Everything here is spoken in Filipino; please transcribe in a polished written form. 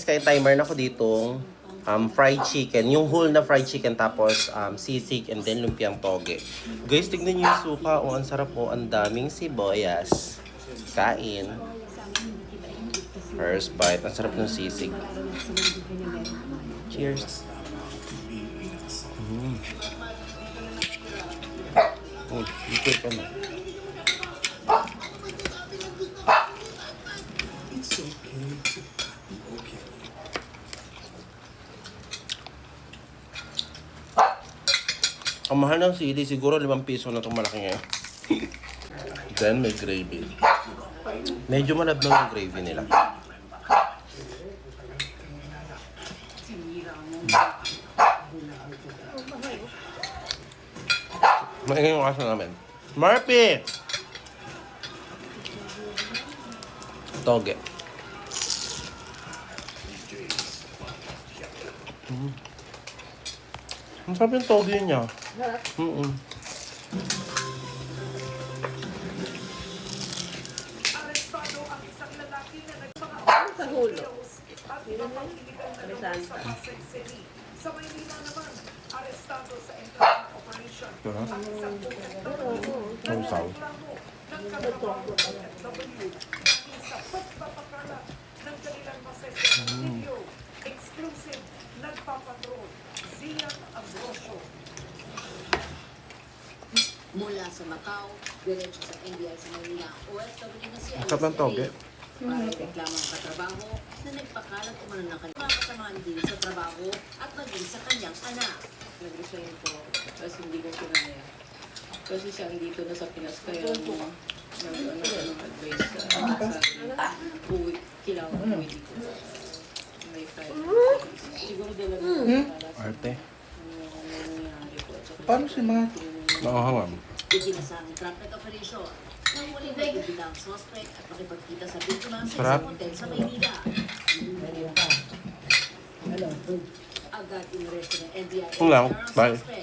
guys, kaya timer na ko ditong fried chicken. Yung whole na fried chicken tapos sisig and then lumpiang toge. Guys, tignan niyo yung suka. Oh, ang sarap po. Ang daming sibuyas. Kain. First bite. Ang sarap ng sisig. Cheers. Oh, dito pa na. Ang mahal ng sili, siguro 5 piso na itong malaki ngayon. Then may gravy. Medyo malabnaw yung gravy nila. Maingay yung kaso namin. Murphy! Toge. Ang sarap yung toge niya. Sa hulo. Sa Maynila naman, arestado sa entrada ng operation. Ang isang Sausaw. ng katrabaho ng FW sa pagpapakalat ng kanilang masayang video. Exclusive, nagpapatrol. Zian Ambrosio. Mula sa Macau, diretso sa NBI sa Manila, OFW na si Ang sarap ng toge. para reklamo ang katrabaho na nagpakalat umano ng kanyang mga kasamahan din sa trabaho at maging sa kanyang anak. Nag-resign ko kasi hindi ko kinaya. Kasi siya dito na sa Pinas kaya nag-ano siya ng advice sa uwi, kailangan uwi dito. May file. Siguro dalawa Arte. nangyayari ko. Paano si Matt? Nakahawam. Iginasang traffic operation nang muling nagbibitaw ang suspect at makipagkita sa biktima sa Sarap. isang hotel sa Maynila. Agad inaresto ng NBI Kung lang, ang bye. suspect.